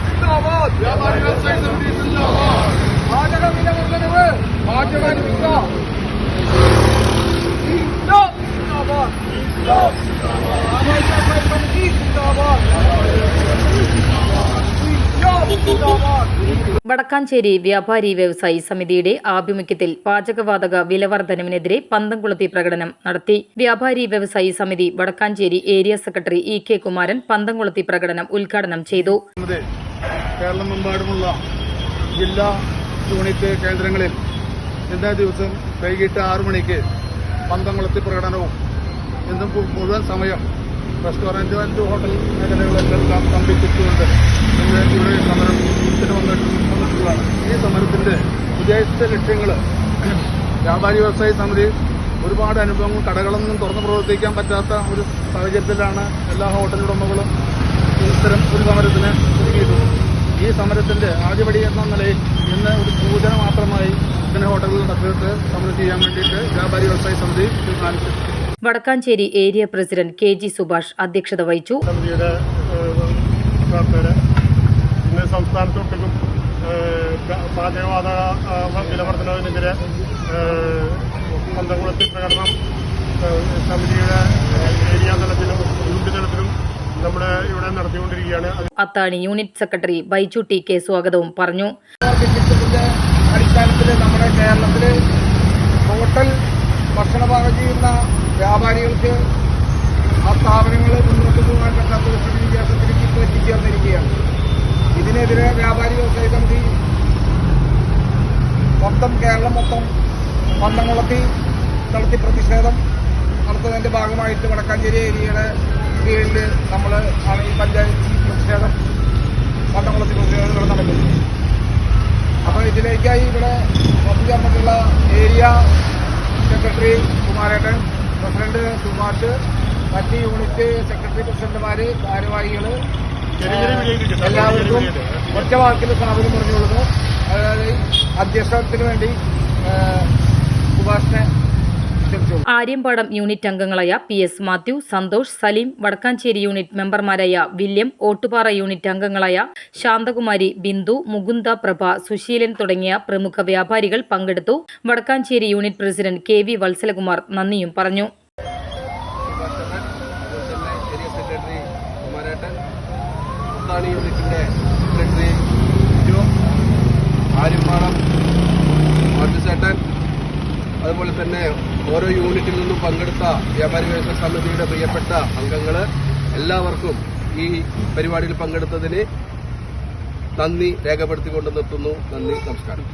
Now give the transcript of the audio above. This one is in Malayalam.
जिंदाबाद व्यापारी व्यवसाय समिति जिंदाबाद പാചക വില വർധനവ് പാചകാനുമില്ല जिंदाबाद व्यापारी समिति जिंदाबाद വടക്കാഞ്ചേരി വ്യാപാരി വ്യവസായി സമിതിയുടെ ആഭിമുഖ്യത്തിൽ പാചകവാതക വിലവർധനവിനെതിരെ പന്തംകുളത്തി പ്രകടനം നടത്തി. വ്യാപാരി വ്യവസായി സമിതി വടക്കാഞ്ചേരി ഏരിയ സെക്രട്ടറി ഇ.കെ. കുമാരൻ പന്തംകുളത്തി പ്രകടനം ഉദ്ഘാടനം ചെയ്തു. കേരളമെമ്പാടുമുള്ള ജില്ലാ യൂണിറ്റ് കേന്ദ്രങ്ങളിൽ ഇന്നേ ദിവസം വൈകിട്ട് 6 മണിക്ക് പന്തംകുളത്തി പ്രകടനവും ഇന്നും മുഴുവൻ സമയം റെസ്റ്റോറന്റ് ആൻഡ് ഹോട്ടൽ മേഖലകളെല്ലാം കമ്പിച്ചുകൊണ്ട് ഇന്ന് ഇവിടെ സമരത്തിന് വന്നിട്ടുള്ളതാണ്. ഈ സമരത്തിന്റെ ഉദ്ദേശിച്ച ലക്ഷ്യങ്ങൾ വ്യാപാരി വ്യവസായി സമിതി ഒരുപാട് അനുഭവങ്ങൾ കടകളൊന്നും തുറന്നു പ്രവർത്തിക്കാൻ പറ്റാത്ത ഒരു സാഹചര്യത്തിലാണ് എല്ലാ ഹോട്ടൽ ഉടമകളും ഇത്തരം ഒരു സമരത്തിന് ഒരുങ്ങിയിട്ടുള്ളത്. ഈ സമരത്തിന്റെ ആദ്യപടി എന്ന നിലയിൽ ഇന്ന് ഒരു സൂചന മാത്രമായി ഇങ്ങനെ ഹോട്ടലുകൾ നടത്തിയിട്ട് സമരം ചെയ്യാൻ വേണ്ടിയിട്ട് വ്യാപാരി വ്യവസായി സമിതി തീരുമാനിച്ചു. Vadakkanchery area president KG. സുഭാഷ് അധ്യക്ഷത വഹിച്ചു. സമിതിയുടെ ഇന്ന് സംസ്ഥാനത്തൊട്ടും പാചകവാതക വിലവർധനവിനെതിരെ പന്തംകുളത്തി പ്രകടനം സമിതിയുടെ ഏരിയ തലത്തിലും യൂണിറ്റ് തലത്തിലും നമ്മുടെ ഇവിടെ നടത്തിക്കൊണ്ടിരിക്കുകയാണ്. അത്താണി യൂണിറ്റ് സെക്രട്ടറി ബൈജു ടി.കെ. സ്വാഗതവും പറഞ്ഞു. അടിസ്ഥാനത്തിൽ നമ്മുടെ കേരളത്തില് ഹോട്ടൽ ഭക്ഷണപാകം ചെയ്യുന്ന വ്യാപാരികൾക്ക് ആ സ്ഥാപനങ്ങൾ മുന്നോട്ട് പോകാൻ പറ്റാത്ത ഒരു സ്ഥിതിവിശേഷത്തിലേക്ക് ഇപ്പോൾ എത്തിച്ചേർന്നിരിക്കുകയാണ്. ഇതിനെതിരെ വ്യാപാരി വ്യവസായ സമിതി കേരളം മൊത്തം പന്തംകുളത്തി നടത്തി പ്രതിഷേധം നടത്തുന്നതിന്റെ ഭാഗമായിട്ട് വടക്കാഞ്ചേരി ഏരിയയുടെ കീഴിൽ നമ്മൾ ആണ് ഈ പഞ്ചായത്ത് പ്രതിഷേധം പന്തംകുളത്തി പ്രതിഷേധങ്ങൾ നടക്കുന്നത്. അപ്പോൾ ഇതിലേക്കായി ഇവിടെ ഒത്തുചേർന്നിട്ടുള്ള ഏരിയ സെക്രട്ടറി കുമാരേട്ടൻ, പ്രസിഡന്റ് സുഭാഷ്, മറ്റ് യൂണിറ്റ് സെക്രട്ടറി പ്രസിഡന്റുമാര്, ഭാരവാഹികൾ എല്ലാവർക്കും ഒറ്റ വാക്കിൽ സ്വാഗതം പറഞ്ഞുകൊള്ളുന്നു. അതായത് അധ്യക്ഷത്തിന് വേണ്ടി സുഭാഷിനെ ആര്യമ്പാടം യൂണിറ്റ് അംഗങ്ങളായ പി.എസ്. മാത്യു, സന്തോഷ്, സലീം, വടക്കാഞ്ചേരി യൂണിറ്റ് മെമ്പർമാരായ വില്യം, ഓട്ടുപാറ യൂണിറ്റ് അംഗങ്ങളായ ശാന്തകുമാരി, ബിന്ദു, മുകുന്ദ, പ്രഭ, സുശീലൻ തുടങ്ങിയ പ്രമുഖ വ്യാപാരികൾ പങ്കെടുത്തു. Vadakkanchery unit president KV. വത്സലകുമാർ നന്ദിയും പറഞ്ഞു. അതുപോലെ തന്നെ ഓരോ യൂണിറ്റിൽ നിന്നും പങ്കെടുത്ത വ്യാപാരി വ്യവസായ സമിതിയുടെ പ്രിയപ്പെട്ട അംഗങ്ങൾ എല്ലാവർക്കും ഈ പരിപാടിയിൽ പങ്കെടുത്തതിന് നന്ദി രേഖപ്പെടുത്തിക്കൊണ്ട് നിർത്തുന്നു. നന്ദി, നമസ്കാരം.